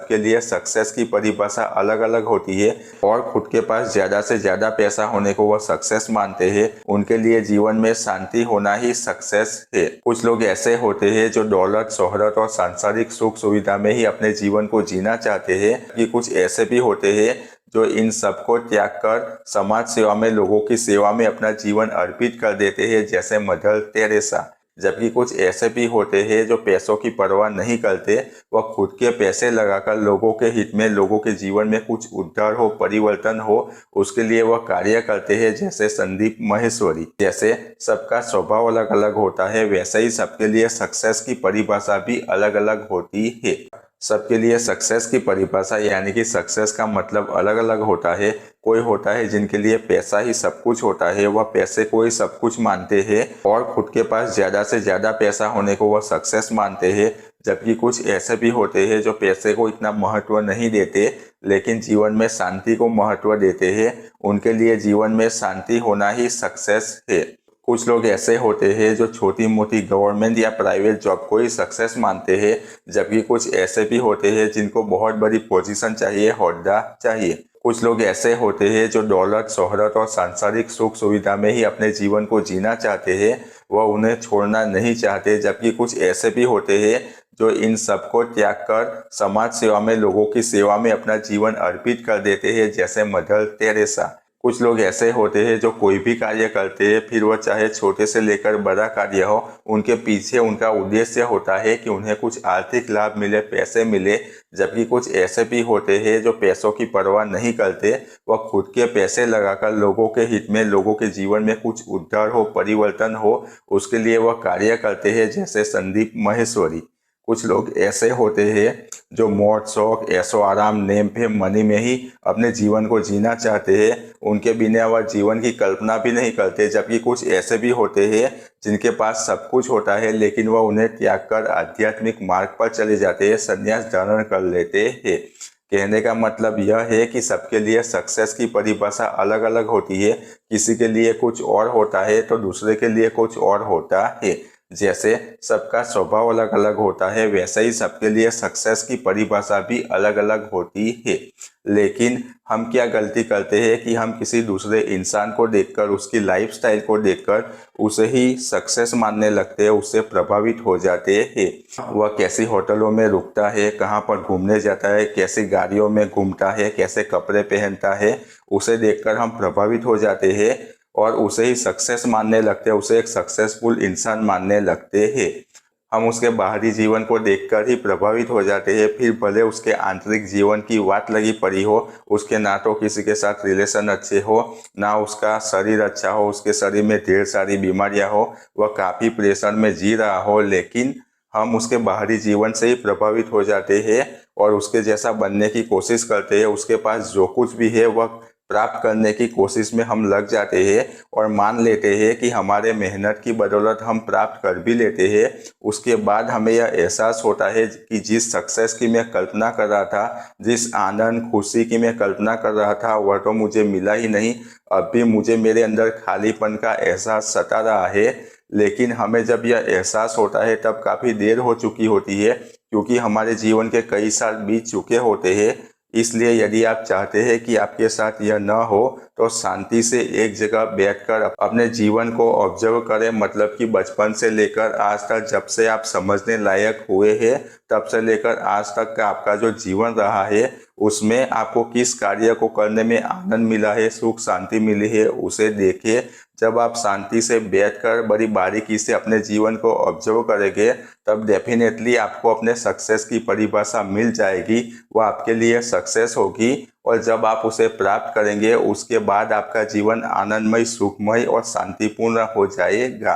के लिए सक्सेस की परिभाषा अलग अलग होती है और खुद के पास ज्यादा से ज्यादा पैसा होने को वो सक्सेस मानते हैं। उनके लिए जीवन में शांति होना ही सक्सेस है। कुछ लोग ऐसे होते हैं जो दौलत, शोहरत और सांसारिक सुख सुविधा में ही अपने जीवन को जीना चाहते हैं, कि कुछ ऐसे भी होते हैं जो इन सबको त्याग कर समाज सेवा में, लोगों की सेवा में अपना जीवन अर्पित कर देते हैं, जैसे मदर टेरेसा। जबकि कुछ ऐसे भी होते हैं जो पैसों की परवाह नहीं करते, वह खुद के पैसे लगाकर लोगों के हित में, लोगों के जीवन में कुछ उद्धार हो, परिवर्तन हो, उसके लिए वह कार्य करते हैं, जैसे संदीप माहेश्वरी। जैसे सबका स्वभाव अलग अलग होता है, वैसे ही सबके लिए सक्सेस की परिभाषा भी अलग अलग होती है। सबके लिए सक्सेस की परिभाषा यानी कि सक्सेस का मतलब अलग अलग होता है। कोई होता है जिनके लिए पैसा ही सब कुछ होता है, वह पैसे को ही सब कुछ मानते हैं और खुद के पास ज्यादा से ज्यादा पैसा होने को वह सक्सेस मानते हैं। जबकि कुछ ऐसे भी होते हैं जो पैसे को इतना महत्व नहीं देते, लेकिन जीवन में शांति को महत्व देते हैं। उनके लिए जीवन में शांति होना ही सक्सेस है। कुछ लोग ऐसे होते हैं जो छोटी मोटी गवर्नमेंट या प्राइवेट जॉब को ही सक्सेस मानते हैं, जबकि कुछ ऐसे भी होते हैं जिनको बहुत बड़ी पोजीशन चाहिए, ओहदा चाहिए। कुछ लोग ऐसे होते हैं जो दौलत, शोहरत और सांसारिक सुख सुविधा में ही अपने जीवन को जीना चाहते हैं, वह उन्हें छोड़ना नहीं चाहते। जबकि कुछ ऐसे भी होते हैं जो इन सबको त्याग कर समाज सेवा में, लोगों की सेवा में अपना जीवन अर्पित कर देते हैं, जैसे मदर टेरेसा। कुछ लोग ऐसे होते हैं जो कोई भी कार्य करते हैं, फिर वह चाहे छोटे से लेकर बड़ा कार्य हो, उनके पीछे उनका उद्देश्य होता है कि उन्हें कुछ आर्थिक लाभ मिले, पैसे मिले। जबकि कुछ ऐसे भी होते हैं जो पैसों की परवाह नहीं करते, वह खुद के पैसे लगाकर लोगों के हित में, लोगों के जीवन में कुछ उद्धार हो, परिवर्तन हो, उसके लिए वह कार्य करते हैं, जैसे संदीप माहेश्वरी। कुछ लोग ऐसे होते हैं जो मौज शौक, ऐशो आराम, नेम फेम, मनी में ही अपने जीवन को जीना चाहते हैं। उनके बिना वह जीवन की कल्पना भी नहीं करते। जबकि कुछ ऐसे भी होते हैं जिनके पास सब कुछ होता है, लेकिन वह उन्हें त्याग कर आध्यात्मिक मार्ग पर चले जाते हैं, संन्यास धारण कर लेते हैं। कहने का मतलब यह है कि सबके लिए सक्सेस की परिभाषा अलग अलग होती है। किसी के लिए कुछ और होता है तो दूसरे के लिए कुछ और होता है। जैसे सबका स्वभाव अलग अलग होता है, वैसे ही सबके लिए सक्सेस की परिभाषा भी अलग अलग होती है। लेकिन हम क्या गलती करते हैं कि हम किसी दूसरे इंसान को देखकर, उसकी लाइफस्टाइल को देखकर उसे ही सक्सेस मानने लगते हैं, उससे प्रभावित हो जाते हैं। वह कैसी होटलों में रुकता है, कहाँ पर घूमने जाता है, कैसी गाड़ियों में घूमता है, कैसे कपड़े पहनता है, उसे देखकर हम प्रभावित हो जाते हैं और उसे ही सक्सेस मानने लगते हैं, उसे एक सक्सेसफुल इंसान मानने लगते हैं। हम उसके बाहरी जीवन को देखकर ही प्रभावित हो जाते हैं, फिर भले उसके आंतरिक जीवन की वाट लगी पड़ी हो, उसके ना तो किसी के साथ रिलेशन अच्छे हो, ना उसका शरीर अच्छा हो, उसके शरीर में ढेर सारी बीमारियां हो, वह काफ़ी प्रेशर में जी रहा हो, लेकिन हम उसके बाहरी जीवन से ही प्रभावित हो जाते हैं और उसके जैसा बनने की कोशिश करते हैं। उसके पास जो कुछ भी है वह प्राप्त करने की कोशिश में हम लग जाते हैं और मान लेते हैं कि हमारे मेहनत की बदौलत हम प्राप्त कर भी लेते हैं। उसके बाद हमें यह एहसास होता है कि जिस सक्सेस की मैं कल्पना कर रहा था, जिस आनंद खुशी की मैं कल्पना कर रहा था, वह तो मुझे मिला ही नहीं। अब भी मुझे मेरे अंदर खालीपन का एहसास सता रहा है। लेकिन हमें जब यह एहसास होता है तब काफ़ी देर हो चुकी होती है, क्योंकि हमारे जीवन के कई साल बीत चुके होते हैं। इसलिए यदि आप चाहते हैं कि आपके साथ यह न हो, तो शांति से एक जगह बैठकर अपने जीवन को ऑब्जर्व करें। मतलब कि बचपन से लेकर आज तक, जब से आप समझने लायक हुए हैं, तब से लेकर आज तक का आपका जो जीवन रहा है, उसमें आपको किस कार्य को करने में आनंद मिला है, सुख शांति मिली है, उसे देखिए। जब आप शांति से बैठकर बड़ी बारीकी से अपने जीवन को ऑब्जर्व करेंगे, तब डेफिनेटली आपको अपने सक्सेस की परिभाषा मिल जाएगी, वो आपके लिए सक्सेस होगी। और जब आप उसे प्राप्त करेंगे, उसके बाद आपका जीवन आनंदमय, सुखमय और शांतिपूर्ण हो जाएगा।